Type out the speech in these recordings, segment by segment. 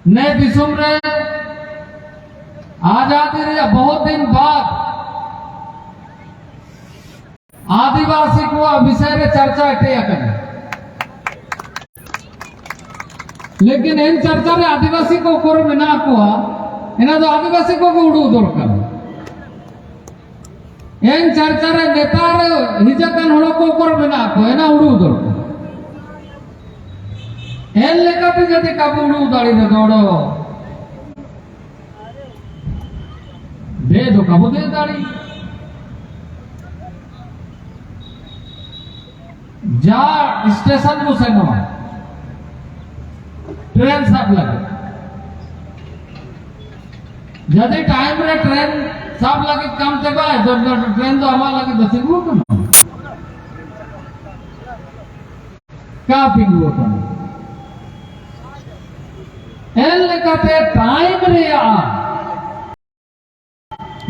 ने दिसुम रे आजादी रे बहुत दिन बाद आदिवासी को विषय रे चर्चा एटे अकन लेकिन इन चर्चा रे आदिवासी को कोर मेना कोआ एना तो आदिवासी को उड़ू दरकार इन चर्चा रे नेता रे हिजकन हड़ो को कोर मेना को एना उड़ू दरकार एन लेकाते जदि काबू उड़ू दाड़ी रे दौड़ो दे दो काबू दे दाड़ी जा स्टेशन को सेनो ट्रेन सब लगे जदि टाइम रे ट्रेन सब लगे कम ते बाय जो ट्रेन तो हमारा लगे दस को कम का पिंगो कम एल लेकाते टाइम रे आ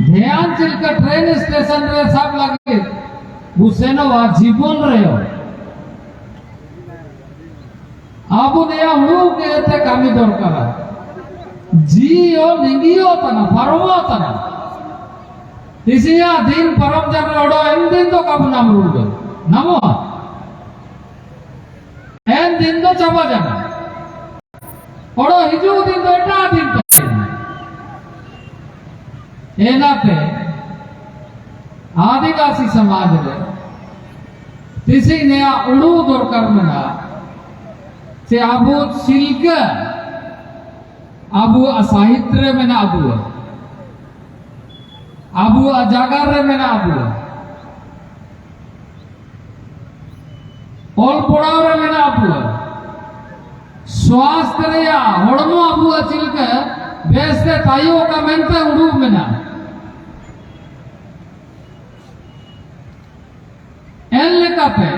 ध्यान चिलका ट्रेन स्टेशन रे सब लगे हुसेनो वा जीवन रे आबू ने हुड़ू के ते कामी दरकार जियो निगियो तना फरमो तना तिसिया दिन परम जन ओडो एन दिन तो काबू नाम रुड़ नमो एन दिन तो चाबा जाना ओडो हिजू दिन तो एटा दिन तो एनाते आदिवासी समाज रे तिसी ने उड़ू दरकार मेना से आबू सिल्क आबू साहित्य में ना आबू जागार में ना ऑल पड़ाव में ना स्वास्थ्य रे हड़मो आबू सिल्क बेसते ताइयों का मेनते उड़ू में ना एन लेकाते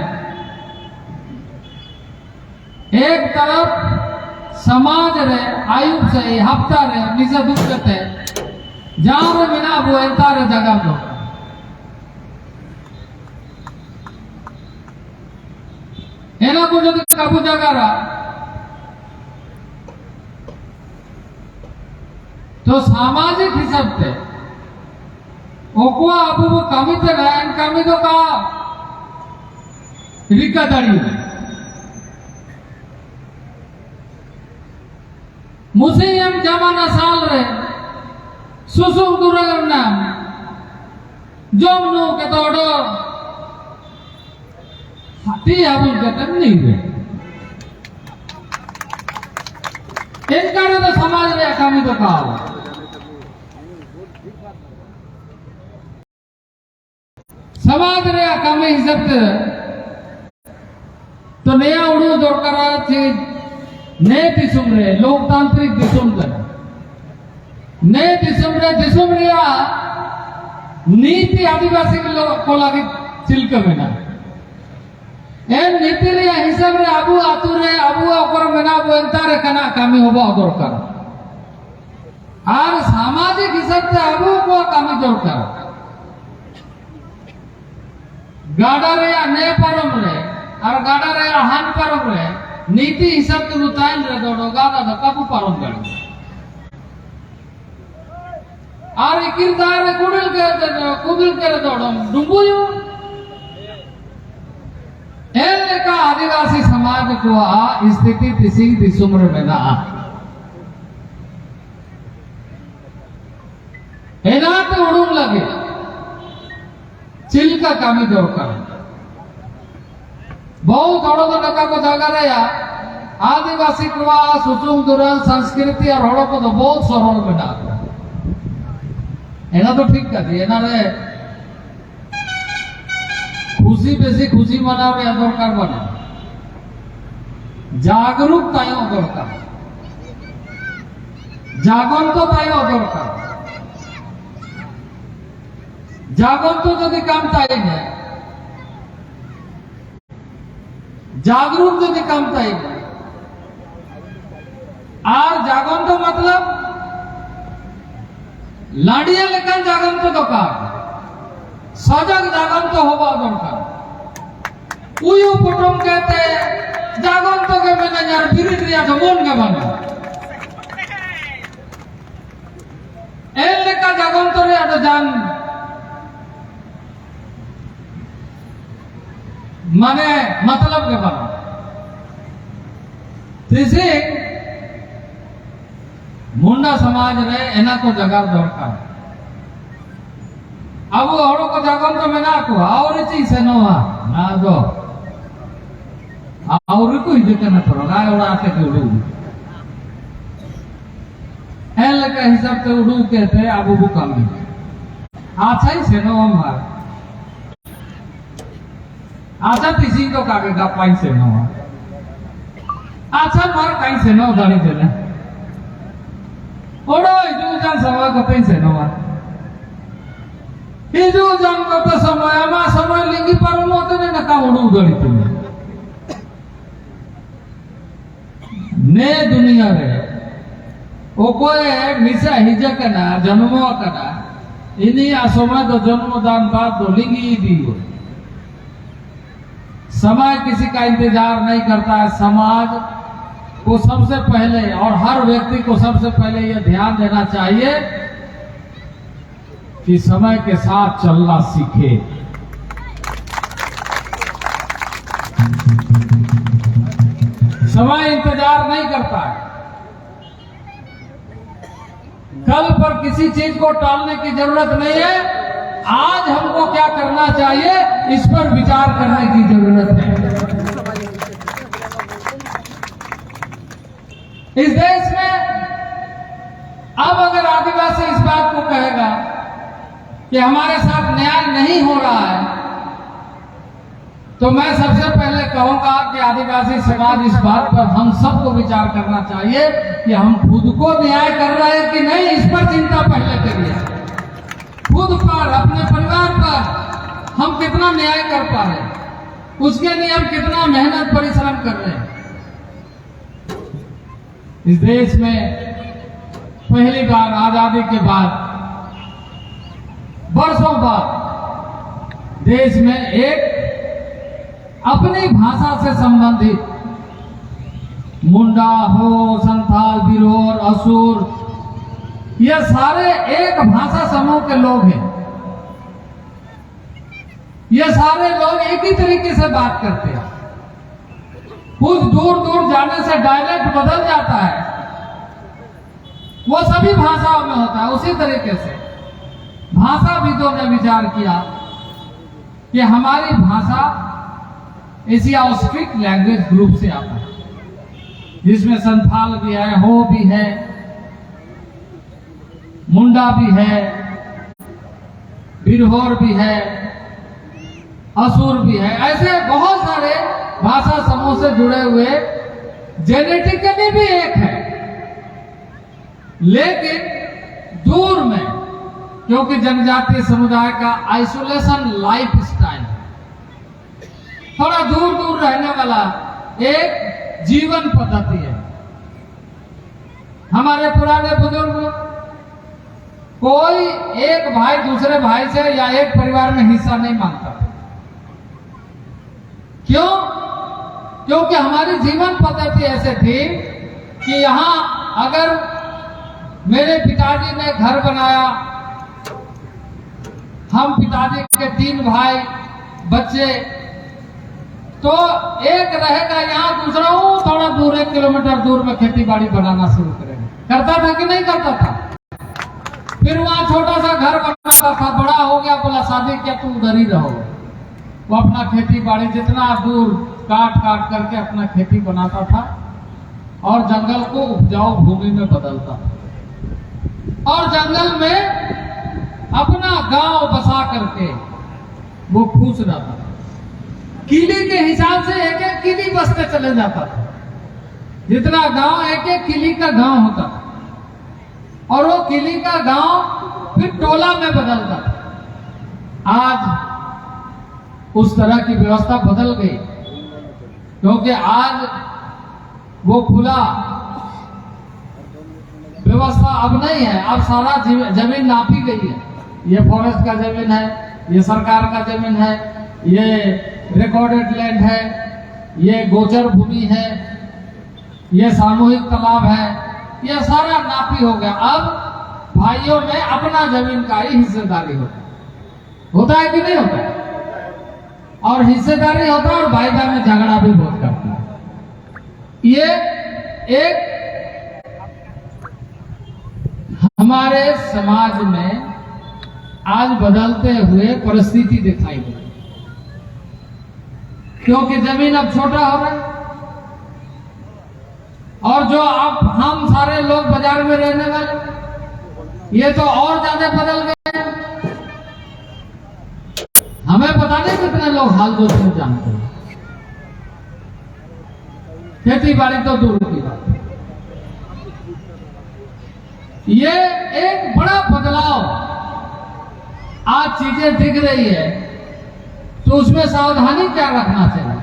एक तरफ समाज रे आयुब से हफ्ता रे निजे दुख करते जहां रे बिना वो एंतारे जगह को एना को जो काबू जगह रहा तो सामाजिक हिसाब से ओको अबू वो कमी ते गए कमी तो का रिका दाड़ी मुसीम जमाना साल रे सुसुम दुरगम नाम जोमनो के तोड़ो हाथी आबुल के तक नहीं रे इनका तो समाज रे कामी तो का समाज रे कामी हिसाब से तो नया उड़ू दरकार थी ने दिसुम रे लोकतांत्रिक दिसुम कर ने दिसुम रे नीति आदिवासी को लगे चिल्क मेना एन नीति रे हिसाब रे आबू आतु रे आबू ओकर मेना बोलता रे कना कामी होबो दरकार और सामाजिक हिसाब से आबू को कामी दरकार गाडा रे ने परम रे और गाडा रे हान परम रे नीति हिसाब से रुताइन रे दोड़ो गादा दा काबू पारम गड़ी और किरदार रे कुबिल के दोड़ो डुबुयो एले का आदिवासी समाज को आ स्थिति तिसी दिसुमर में ना एना ते उड़ूम लगे चिल्का कामी दरकार बहुत बड़ो तो लगा को जगह रे आदिवासी को सुसुम दुरल संस्कृति और हड़ो को तो बहुत सरल बना एना तो ठीक कर एना रे खुशी बेसी खुशी मनाव रे दरकार बने जागरूक तायो दरकार जागन तो तायो दरकार जागन तो जदि काम ताई ने जागरूक जदि काम ताई और जागन तो मतलब लाड़िया लेकिन जागन तो दरकार सजग जागन तो होबा दरकार उयु कुटुम कहते जागन तो के मैंने यार बिरिट रिया तो मन के बना तो जान माने मतलब के बना तीसी मुंडा समाज रे एना को जगार दरकार अब हड़ो को जगन तो मेना को और चीज से नोआ ना दो और को ही देते ना करो ना और आते के उड़ू एल के हिसाब से उड़ू कहते अब वो कम अच्छा ही से नोआ मार अच्छा तीसी तो कागे का पाई से नोआ अच्छा मार कहीं से नो गाड़ी चले ओडो इजू जान समय को कहीं से नोआ इजू जान को तो समय लिंगी पर मोते ने नका उड़ू गाड़ी चले ने दुनिया रे ओ कोई मिसा हिजा कना जन्मो कना इन्हीं असमय तो जन्मदान बाद तो लिंगी दी समय किसी का इंतजार नहीं करता है। समाज को सबसे पहले और हर व्यक्ति को सबसे पहले यह ध्यान देना चाहिए कि समय के साथ चलना सीखे। समय इंतजार नहीं करता है। कल पर किसी चीज को टालने की जरूरत नहीं है। आज हमको क्या करना चाहिए इस पर विचार करने की जरूरत है। इस देश में अब अगर आदिवासी इस बात को कहेगा कि हमारे साथ न्याय नहीं हो रहा है तो मैं सबसे पहले कहूंगा कि आदिवासी समाज इस बात पर हम सबको विचार करना चाहिए कि हम खुद को न्याय कर रहे हैं कि नहीं। इस पर चिंता पहले करिए। खुद पर अपने परिवार पर हम कितना न्याय कर पा रहे हैं, उसके लिए हम कितना मेहनत परिश्रम कर रहे हैं। इस देश में पहली बार आजादी के बाद वर्षों बाद देश में एक अपनी भाषा से संबंधित मुंडा हो, संथाल, बिरोर, असुर, ये सारे एक भाषा समूह के लोग हैं। ये सारे लोग एक ही तरीके से बात करते हैं। कुछ दूर दूर जाने से डायलेक्ट बदल जाता है, वो सभी भाषाओं में होता है। उसी तरीके से भाषाविदों ने विचार किया कि हमारी भाषा एशिया ऑस्ट्रिक लैंग्वेज ग्रुप से आता है, जिसमें संथाल भी है, हो भी है, मुंडा भी है, बिरहोर भी है, असुर भी है। ऐसे बहुत सारे भाषा समूह से जुड़े हुए जेनेटिकली भी एक है, लेकिन दूर में क्योंकि जनजातीय समुदाय का आइसोलेशन लाइफ स्टाइल, थोड़ा दूर दूर रहने वाला एक जीवन पद्धति है। हमारे पुराने बुजुर्ग कोई एक भाई दूसरे भाई से या एक परिवार में हिस्सा नहीं मांगता। क्यों? क्योंकि हमारी जीवन पद्धति ऐसे थी कि यहां अगर मेरे पिताजी ने घर बनाया, हम पिताजी के 3 भाई बच्चे, तो एक रहेगा यहाँ, दूसरा थोड़ा दूर 1 किलोमीटर दूर में खेती बाड़ी बनाना शुरू करेगा। करता था कि नहीं करता था? फिर वहां छोटा सा घर बनाता था, बड़ा हो गया, बोला शादी किया तो उधर ही रहो। वो अपना खेती बाड़ी जितना दूर काट काट करके अपना खेती बनाता था और जंगल को उपजाऊ भूमि में बदलता था और जंगल में अपना गांव बसा करके वो खुश रहता था। किले के हिसाब से एक एक किली बसते चले जाता था। जितना गांव एक एक किली का गांव होता था और वो किली का गांव फिर टोला में बदलता था। आज उस तरह की व्यवस्था बदल गई, क्योंकि आज वो खुला व्यवस्था अब नहीं है। अब सारा जमीन नापी गई है। ये फॉरेस्ट का जमीन है, ये सरकार का जमीन है, ये रिकॉर्डेड लैंड है, ये गोचर भूमि है, ये सामूहिक तालाब है, ये सारा नापी हो गया। अब भाइयों में अपना जमीन का ही हिस्सेदारी होता है कि नहीं होता है? और हिस्सेदारी होता है और वायदा में झगड़ा भी बहुत करता है। ये एक हमारे समाज में आज बदलते हुए परिस्थिति दिखाई दे रही, क्योंकि जमीन अब छोटा हो रहा है और जो अब हम सारे लोग बाजार में रहने वाले ये तो और ज्यादा बदल गए हैं। हमें पता नहीं कितने लोग हाल जोश में जानते हैं, खेती बाड़ी तो दूर की बात है। ये एक बड़ा बदलाव आज चीजें दिख रही है, तो उसमें सावधानी क्या रखना चाहिए?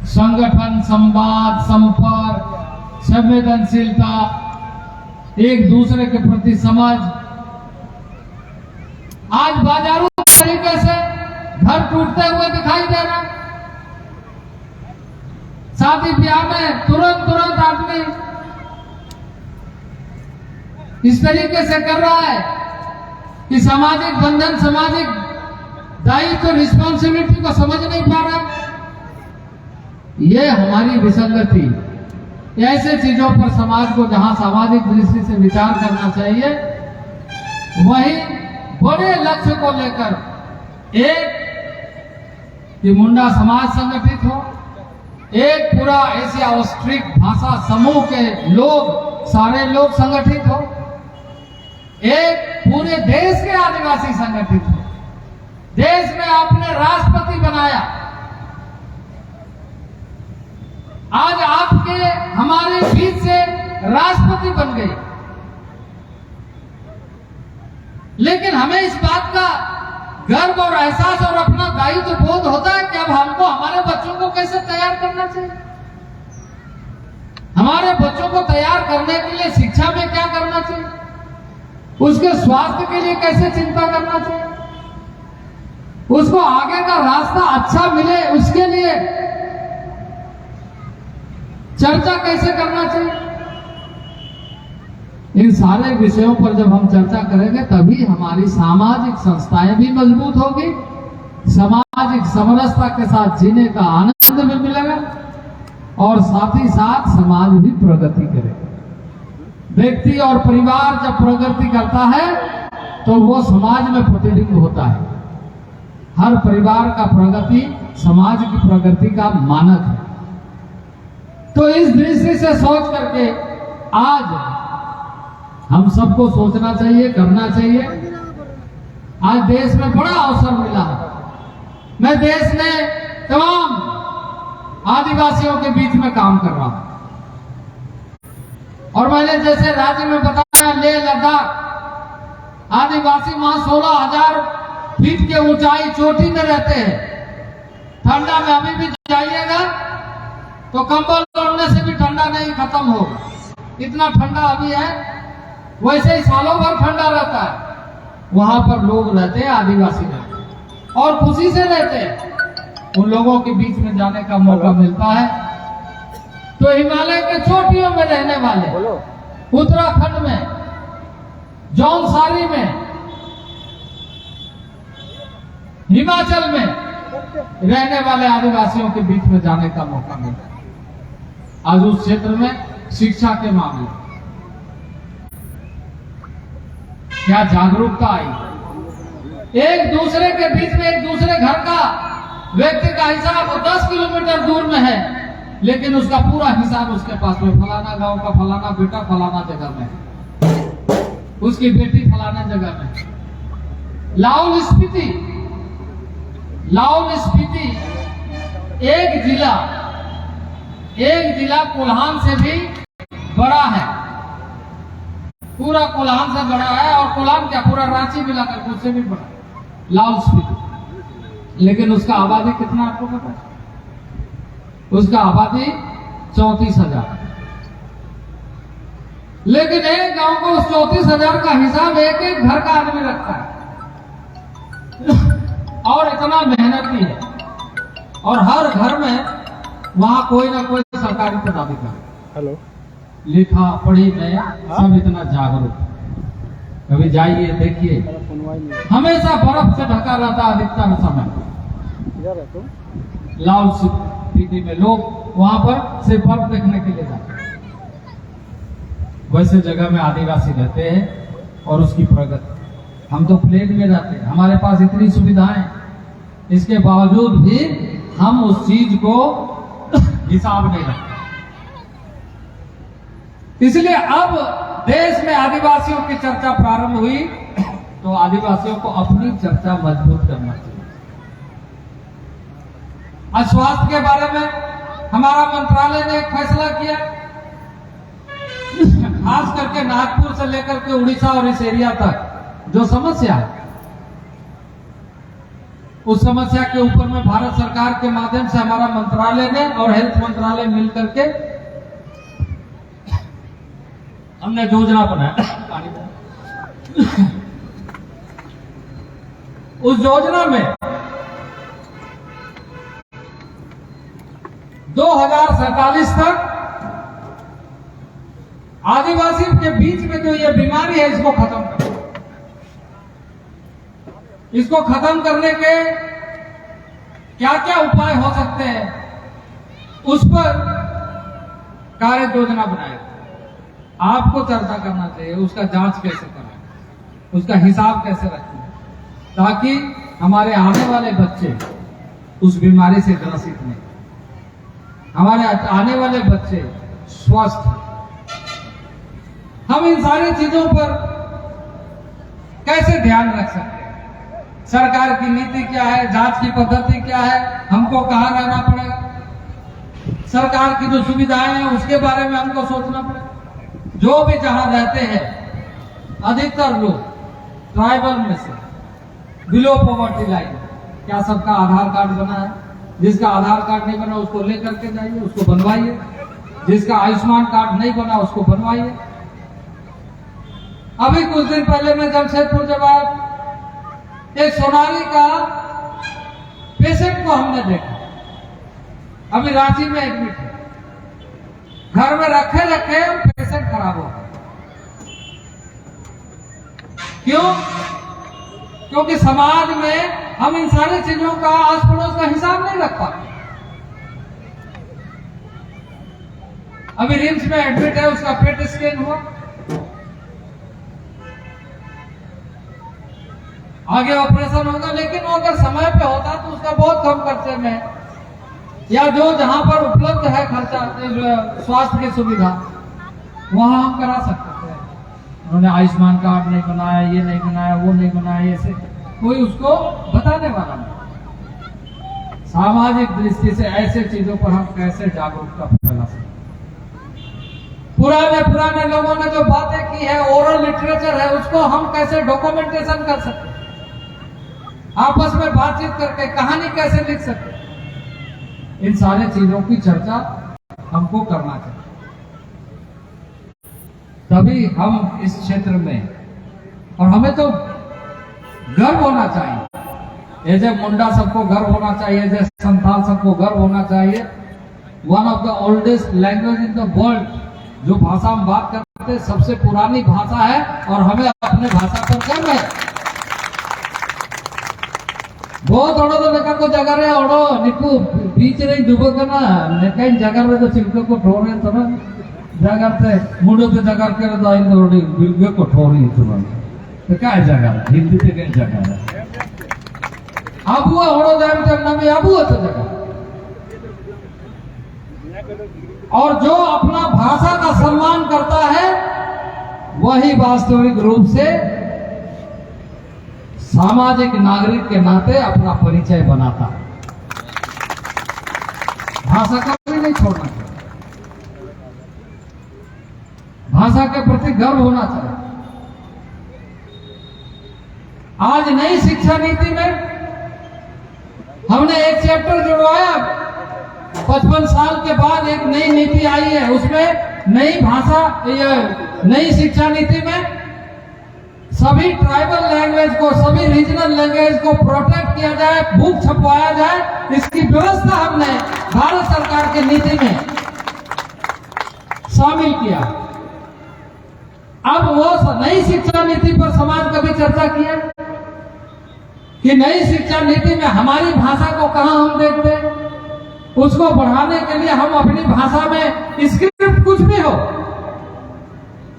संगठन, संवाद, संपर्क, संवेदनशीलता, एक दूसरे के प्रति समझ। आज बाजारों तरीके से घर टूटते हुए दिखाई दे रहा है। शादी ब्याह में तुरंत आदमी इस तरीके से कर रहा है कि सामाजिक बंधन, सामाजिक दायित्व, रिस्पॉन्सिबिलिटी को समझ नहीं पा रहा। ये हमारी विसंगति। ऐसे चीजों पर समाज को जहां सामाजिक दृष्टि से विचार करना चाहिए, वहीं बड़े लक्ष्य को लेकर एक कि मुंडा समाज संगठित हो, एक पूरा एशिया ऑस्ट्रिक भाषा समूह के लोग, सारे लोग संगठित हो, एक पूरे देश के आदिवासी संगठित हो। देश में आपने राष्ट्रपति बनाया, आज आपके हमारे बीच से राष्ट्रपति बन गए, लेकिन हमें इस बात का गर्व और एहसास और अपना दायित्व बोध होता है कि अब हमको हमारे बच्चों को कैसे तैयार करना चाहिए, हमारे बच्चों को तैयार करने के लिए शिक्षा में क्या करना चाहिए, उसके स्वास्थ्य के लिए कैसे चिंता करना चाहिए, उसको आगे का रास्ता अच्छा मिले उसके लिए चर्चा कैसे करना चाहिए। इन सारे विषयों पर जब हम चर्चा करेंगे तभी हमारी सामाजिक संस्थाएं भी मजबूत होगी, सामाजिक समरसता के साथ जीने का आनंद भी मिलेगा और साथ ही साथ समाज भी प्रगति करेगा। व्यक्ति और परिवार जब प्रगति करता है तो वो समाज में प्रतिबिंब होता है। हर परिवार का प्रगति समाज की प्रगति का मानक है। तो इस दृष्टि से सोच करके आज हम सबको सोचना चाहिए, करना चाहिए। आज देश में बड़ा अवसर मिला है। मैं देश में तमाम आदिवासियों के बीच में काम कर रहा हूं और मैंने जैसे राज्य में बताया, लेह लद्दाख आदिवासी वहां 16,000 फीट के ऊंचाई चोटी में रहते हैं। ठंडा में अभी भी जाइएगा तो कंबल ओढ़ने से भी ठंडा नहीं खत्म होगा, इतना ठंडा अभी है। वैसे ही सालों भर ठंडा रहता है। वहां पर लोग रहते हैं, आदिवासी रहते हैं और खुशी से रहते हैं। उन लोगों के बीच में जाने का मौका मिलता है तो हिमालय के चोटियों में रहने वाले, उत्तराखंड में, जौनसारी में, हिमाचल में रहने वाले आदिवासियों के बीच में जाने का मौका मिलता है। आज उस क्षेत्र में शिक्षा के मामले क्या जागरूकता आई। एक दूसरे के बीच में, एक दूसरे घर का व्यक्ति का हिसाब 10 किलोमीटर दूर में है, लेकिन उसका पूरा हिसाब उसके पास में, फलाना गांव का फलाना बेटा फलाना जगह में, उसकी बेटी फलाना जगह में। लाहौल स्पीति एक जिला कोल्हान से भी बड़ा है, पूरा कोल्हान से बड़ा है। और कोल्हान क्या, पूरा रांची मिलाकर उससे भी बड़ा लाहौल स्पीति। लेकिन उसका आबादी कितना आपको पता है? उसका आबादी 34,000। लेकिन एक गांव को उस 34,000 का हिसाब एक एक घर का आदमी रखता है और इतना मेहनती है। और हर घर में वहां कोई ना कोई सरकारी पदाधिकारी, हेलो, लिखा पढ़ी में सब इतना जागरूक है। कभी जाइए देखिए, हमेशा बर्फ से ढका रहता अधिकतर समय। लाहौल स्पीति में लोग वहां पर सिर्फ बर्फ देखने के लिए जाते हैं। वैसे जगह में आदिवासी रहते हैं और उसकी प्रगति। हम तो प्लेन में रहते हैं, हमारे पास इतनी सुविधाएं, इसके बावजूद भी हम उस चीज को हिसाब नहीं रखते। इसलिए अब देश में आदिवासियों की चर्चा प्रारंभ हुई तो आदिवासियों को अपनी चर्चा मजबूत करना चाहिए। आज स्वास्थ्य के बारे में हमारा मंत्रालय ने एक फैसला किया, खास करके नागपुर से लेकर के उड़ीसा और इस एरिया तक जो समस्या है, उस समस्या के ऊपर में भारत सरकार के माध्यम से हमारा मंत्रालय ने और हेल्थ मंत्रालय मिलकर के हमने योजना बनाया। उस योजना में 2047 तक आदिवासियों के बीच में जो ये बीमारी है इसको खत्म करना। इसको खत्म करने के क्या क्या उपाय हो सकते हैं उस पर कार्य योजना बनाए। आपको चर्चा करना चाहिए, उसका जांच कैसे करें, उसका हिसाब कैसे रखें, ताकि हमारे आने वाले बच्चे उस बीमारी से ग्रसित नहीं, हमारे आने वाले बच्चे स्वस्थ। हम इन सारी चीजों पर कैसे ध्यान रख सकते हैं? सरकार की नीति क्या है, जांच की पद्धति क्या है, हमको कहां रहना पड़ेगा, सरकार की जो सुविधाएं हैं उसके बारे में हमको सोचना पड़ेगा। जो भी जहां रहते हैं, अधिकतर लोग ट्राइबल में से बिलो पॉवर्टी लाइन, क्या सबका आधार कार्ड बना है? जिसका आधार कार्ड नहीं बना उसको लेकर के जाइए, उसको बनवाइए। जिसका आयुष्मान कार्ड नहीं बना उसको बनवाइए। अभी कुछ दिन पहले मैं जमशेदपुर जब आया, एक सोनारी का पेशेंट को हमने देखा, अभी रांची में एडमिट है, घर में रखे रखे पेशेंट खराब हो गया। क्यों? क्योंकि समाज में हम इन सारी चीजों का आस पड़ोस का हिसाब नहीं रख पाते। अभी रिम्स में एडमिट है, उसका पेट स्कैन हुआ, आगे ऑपरेशन होगा, लेकिन वो अगर समय पे होता तो उसका बहुत कम खर्चे में, या जो जहां पर उपलब्ध है खर्चा स्वास्थ्य की सुविधा वहां हम करा सकते थे। उन्होंने आयुष्मान कार्ड नहीं बनाया, ये नहीं बनाया, वो नहीं बनाया, ऐसे कोई उसको बताने वाला नहीं। सामाजिक दृष्टि से ऐसे चीजों पर हम कैसे जागरूकता फैला सकते? पुराने लोगों ने जो बातें की है, ओरल लिटरेचर है, उसको हम कैसे डॉक्यूमेंटेशन कर सकते, आपस में बातचीत करके कहानी कैसे लिख सकते, इन सारी चीजों की चर्चा हमको करना चाहिए। तभी हम इस क्षेत्र में, और हमें तो गर्व होना चाहिए, एज ए मुंडा सबको गर्व होना चाहिए, एज ए संथाल सबको गर्व होना चाहिए। One of the oldest language in the world, जो भाषा हम बात करते हैं सबसे पुरानी भाषा है, और हमें अपने भाषा पर गर्व है। बहुत तो लेकर को जगह रे ओडो निकू बीच रे डूबो करना नेकाइन जगह रे तो चिल्को को ठोरे तो ना जगह से मुंडो पे जगह के तो इन रोडी बिल्कुल को ठोरी तो ना तो क्या है जगह हिंदी पे क्या जगह है आबू ओडो जाम तक ना में आबू तो जगह। और जो अपना भाषा का सम्मान करता है वही वास्तविक रूप से सामाजिक नागरिक के नाते अपना परिचय बनाता है। भाषा का भी नहीं छोड़ना चाहिए, भाषा के प्रति गर्व होना चाहिए। आज नई शिक्षा नीति में हमने एक चैप्टर जुड़वाया, 55 साल के बाद एक नई नीति आई है, उसमें नई भाषा, नई शिक्षा नीति में सभी ट्राइबल लैंग्वेज को, सभी रीजनल लैंग्वेज को प्रोटेक्ट किया जाए, बुक छपवाया जाए, इसकी व्यवस्था हमने भारत सरकार की नीति में शामिल किया। अब वो नई शिक्षा नीति पर समाज कभी चर्चा किया कि नई शिक्षा नीति में हमारी भाषा को कहां हम देखते हैं? उसको बढ़ाने के लिए हम अपनी भाषा में स्क्रिप्ट कुछ भी हो,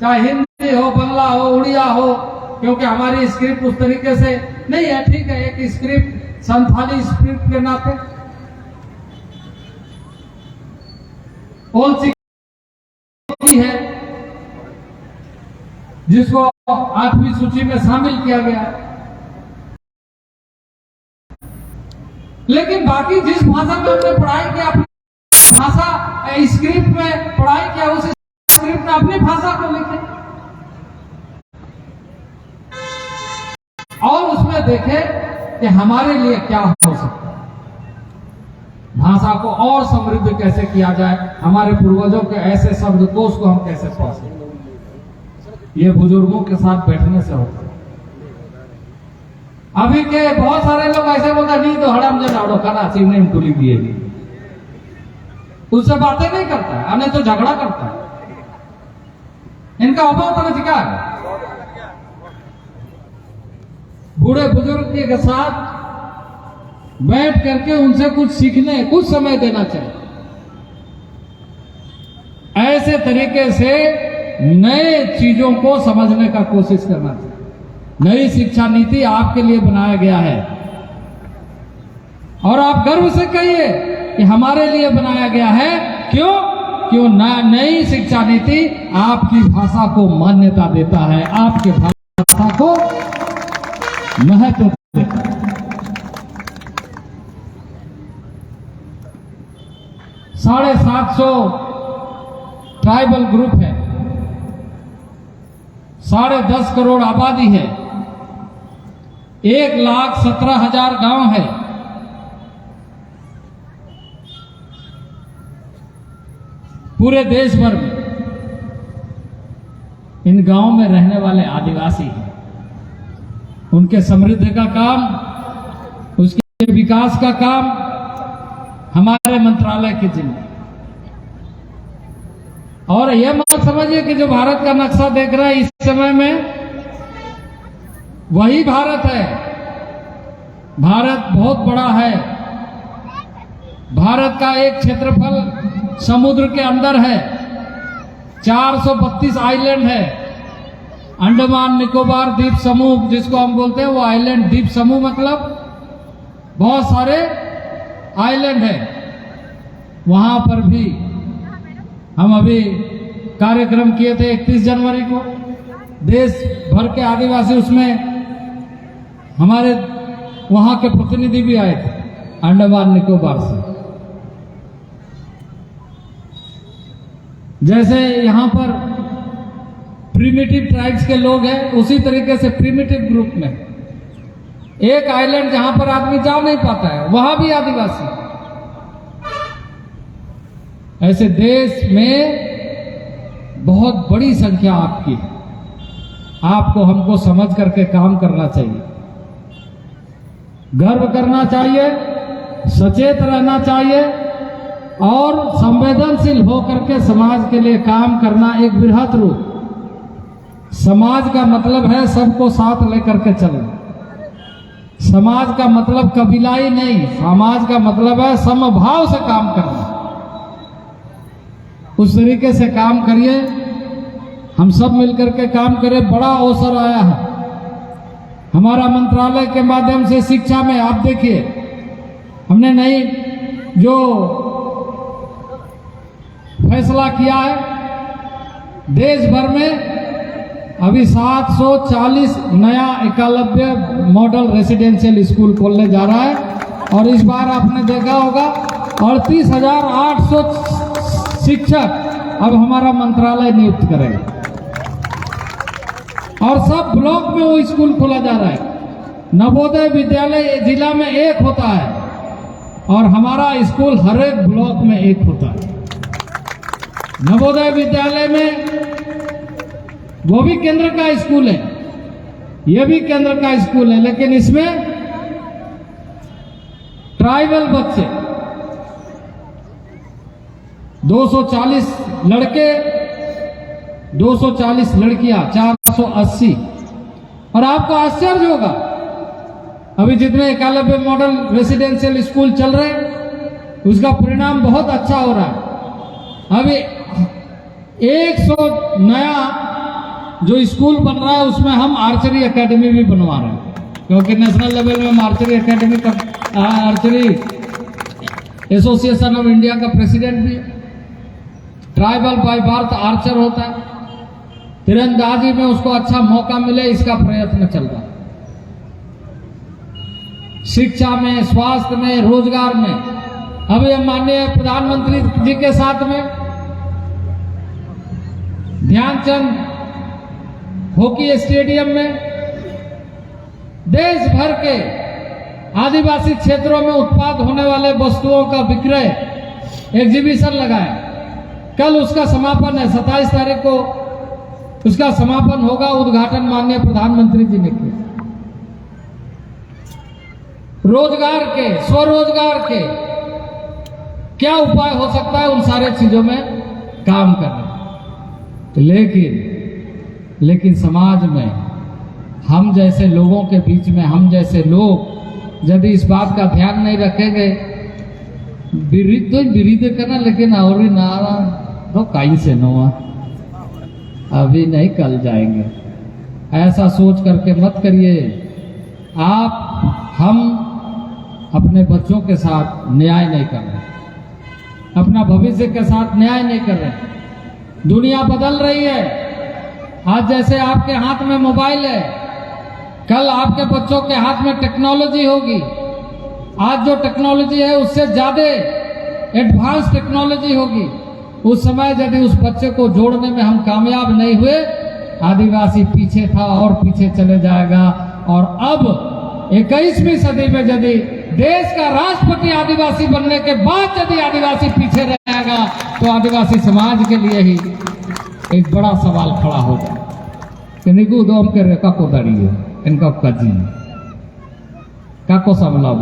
चाहे हिंदी हो, बंगला हो, उड़िया हो, क्योंकि हमारी स्क्रिप्ट उस तरीके से नहीं है। ठीक है, एक स्क्रिप्ट संथाली स्क्रिप्ट के नाते है जिसको 8वीं सूची में शामिल किया गया है। लेकिन बाकी जिस भाषा में हमने पढ़ाई किया, अपनी भाषा स्क्रिप्ट में पढ़ाई किया, उस स्क्रिप्ट में अपनी भाषा को लिखे और उसमें देखे कि हमारे लिए क्या हो सकता है, भाषा को और समृद्ध कैसे किया जाए, हमारे पूर्वजों के ऐसे शब्दकोश को हम कैसे पढ़ सकते। ये बुजुर्गों के साथ बैठने से होता है। अभी के बहुत सारे लोग ऐसे बोलते नहीं तो हड़म जनाड़ो खाना सीने में तुली दिए, उससे बातें नहीं करता है, नहीं तो झगड़ा करता है। इनका अभाव तरह शिकार है। बूढ़े बुजुर्ग के साथ बैठ करके उनसे कुछ सीखने, कुछ समय देना चाहिए। ऐसे तरीके से नए चीजों को समझने का कोशिश करना चाहिए। नई शिक्षा नीति आपके लिए बनाया गया है और आप गर्व से कहिए कि हमारे लिए बनाया गया है। क्यों नई शिक्षा नीति आपकी भाषा को मान्यता देता है, आपके भाषा को महत्व देता है। 750 ट्राइबल ग्रुप है, 10.5 करोड़ आबादी है, 1,17,000 गांव है। पूरे देश भर में इन गांवों में रहने वाले आदिवासी हैं। उनके समृद्धि का काम, उसके विकास का काम हमारे मंत्रालय के जिम्मे। और यह मत समझिए कि जो भारत का नक्शा देख रहा है इस समय में वही भारत है। भारत बहुत बड़ा है। भारत का एक क्षेत्रफल समुद्र के अंदर है, 432 आइलैंड है। अंडमान निकोबार द्वीप समूह जिसको हम बोलते हैं, वो आइलैंड द्वीप समूह मतलब बहुत सारे आइलैंड है। वहां पर भी हम अभी कार्यक्रम किए थे 31 जनवरी को। देश भर के आदिवासी, उसमें हमारे वहां के प्रतिनिधि भी आए थे अंडमान निकोबार से। जैसे यहां पर प्रिमिटिव ट्राइब्स के लोग हैं, उसी तरीके से प्रिमिटिव ग्रुप में एक आइलैंड जहां पर आदमी जा नहीं पाता है, वहां भी आदिवासी। ऐसे देश में बहुत बड़ी संख्या आपकी है। आपको हमको समझ करके काम करना चाहिए, गर्व करना चाहिए, सचेत रहना चाहिए और संवेदनशील होकर के समाज के लिए काम करना। एक बृहत रूप, समाज का मतलब है सबको साथ लेकर के चलना। समाज का मतलब कबीलाई नहीं, समाज का मतलब है समभाव से काम करना। उस तरीके से काम करिए, हम सब मिलकर के काम करें। बड़ा अवसर आया है हमारा मंत्रालय के माध्यम से शिक्षा में। आप देखिए, हमने नई जो फैसला किया है, देश भर में अभी 740 नया एकलव्य मॉडल रेसिडेंशियल स्कूल खोलने जा रहा है। और इस बार आपने देखा होगा 38,800 शिक्षक अब हमारा मंत्रालय नियुक्त करेगा और सब ब्लॉक में वो स्कूल खोला जा रहा है। नवोदय विद्यालय जिला में एक होता है और हमारा स्कूल हर एक ब्लॉक में एक होता है। नवोदय विद्यालय में वो भी केंद्र का स्कूल है, ये भी केंद्र का स्कूल है, लेकिन इसमें ट्राइबल बच्चे 240 लड़के 240 लड़कियां, 480। और आपको आश्चर्य होगा, अभी जितने एकलव्य मॉडल रेसिडेंशियल स्कूल चल रहे हैं उसका परिणाम बहुत अच्छा हो रहा है। अभी 100 नया जो स्कूल बन रहा है उसमें हम आर्चरी एकेडमी भी बनवा रहे हैं, क्योंकि नेशनल लेवल में हम आर्चरी एकेडमी का, आर्चरी एसोसिएशन ऑफ इंडिया का प्रेसिडेंट भी है। ट्राइबल बाय बर्थ आर्चर होता है, तीरंदाजी में उसको अच्छा मौका मिले इसका प्रयत्न चल रहा है। शिक्षा में, स्वास्थ्य में, रोजगार में, अभी हम माननीय प्रधानमंत्री जी के साथ में ध्यानचंद हॉकी स्टेडियम में देश भर के आदिवासी क्षेत्रों में उत्पाद होने वाले वस्तुओं का विक्रय एग्जीबिशन लगाए। कल उसका समापन है, 27 तारीख को उसका समापन होगा। उद्घाटन माननीय प्रधानमंत्री जी ने किया। रोजगार के, स्वरोजगार के क्या उपाय हो सकता है, उन सारे चीजों में काम करना। लेकिन समाज में हम जैसे लोगों के बीच में, हम जैसे लोग यदि इस बात का ध्यान नहीं रखेंगे, विरीद करना, लेकिन और नारा तो कहीं से नोआ अभी नहीं, कल जाएंगे। ऐसा सोच करके मत करिए। हम अपने बच्चों के साथ न्याय नहीं कर रहे, अपना भविष्य के साथ न्याय नहीं कर रहे। दुनिया बदल रही है। आज जैसे आपके हाथ में मोबाइल है, कल आपके बच्चों के हाथ में टेक्नोलॉजी होगी। आज जो टेक्नोलॉजी है उससे ज्यादा एडवांस टेक्नोलॉजी होगी। उस समय यदि उस बच्चे को जोड़ने में हम कामयाब नहीं हुए, आदिवासी पीछे था और पीछे चले जाएगा। और अब 21वीं सदी में यदि देश का राष्ट्रपति आदिवासी बनने के बाद यदि आदिवासी पीछे रहेगा, तो आदिवासी समाज के लिए ही एक बड़ा सवाल खड़ा हो जाए कि निगू दो के रेखा को दड़ी है, इनका कजी काको समलाव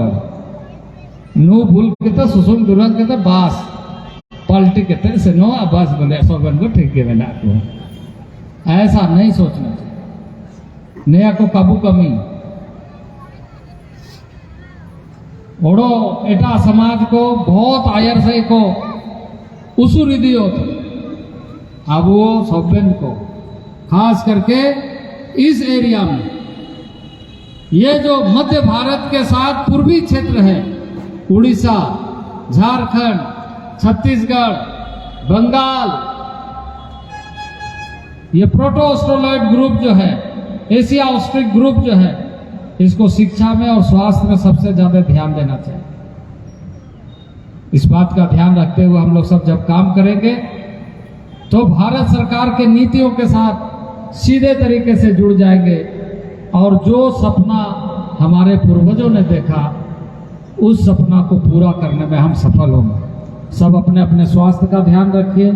नो भूल के तो सुसुम दुरंग के तो बास पलटी के तेरे से नो बस बोले सोगन को ठीक है ना को। ऐसा नहीं सोचना चाहिए। नया को काबू कमी ओड़ो एटा समाज को बहुत आयर से को उसूरी दियो तो अब वो सभ्यन को, खास करके इस एरिया में, ये जो मध्य भारत के साथ पूर्वी क्षेत्र है, उड़ीसा, झारखंड, छत्तीसगढ़, बंगाल, ये प्रोटो ऑस्ट्रोलॉइड ग्रुप जो है, एशिया ऑस्ट्रिक ग्रुप जो है, इसको शिक्षा में और स्वास्थ्य में सबसे ज्यादा ध्यान देना चाहिए। इस बात का ध्यान रखते हुए हम लोग सब जब काम करेंगे तो भारत सरकार के नीतियों के साथ सीधे तरीके से जुड़ जाएंगे। और जो सपना हमारे पूर्वजों ने देखा, उस सपना को पूरा करने में हम सफल होंगे। सब अपने अपने स्वास्थ्य का ध्यान रखिए,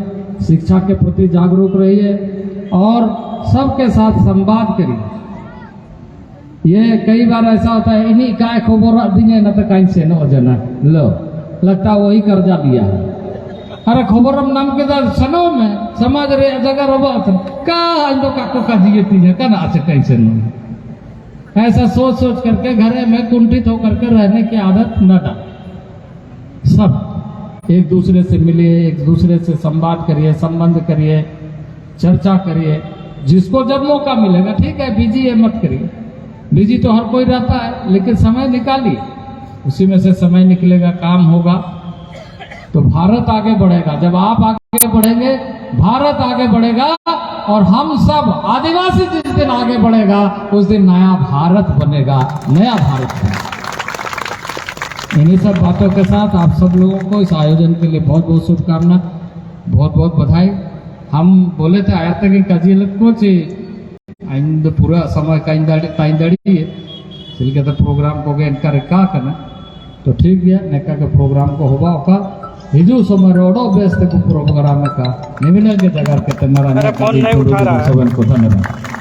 शिक्षा के प्रति जागरूक रहिए और सबके साथ संवाद करिए। ये कई बार ऐसा होता है, इन्हीं काय खबर दिए न तो कहीं से न जना लो लगता वही कर्जा दिया है। अरे खबर हम नाम के सनो में समाज रे जगह रोबा का आइंदो काको का जिए तीजे का ना से कैसे न, ऐसा सोच सोच करके घरे में कुंठित होकर के रहने की आदत न डाल। सब एक दूसरे से मिलिए, एक दूसरे से संवाद करिए, संबंध करिए, चर्चा करिए। जिसको जब मौका मिलेगा, ठीक है, बिजी है मत करिए, बिजी तो हर कोई रहता है, लेकिन समय निकालिए, उसी में से समय निकलेगा, काम होगा तो भारत आगे बढ़ेगा। जब आप आगे बढ़ेंगे, भारत आगे बढ़ेगा और हम सब आदिवासी जिस दिन आगे बढ़ेगा उस दिन नया भारत बनेगा, नया भारत बनेगा। इन्हीं सब बातों के साथ आप सब लोगों को इस आयोजन के लिए बहुत बहुत शुभकामना, बहुत बहुत बधाई। हम बोले थे आया तक कजी को आइंद पूरा समय काइंदाड़ी सिलके तो प्रोग्राम को इनका रिका करना तो ठीक है, नेका के प्रोग्राम को होगा ओका हिजू समय रोडो बेस को प्रोग्राम का निविनल के जगह के तनारा ने को धन्यवाद।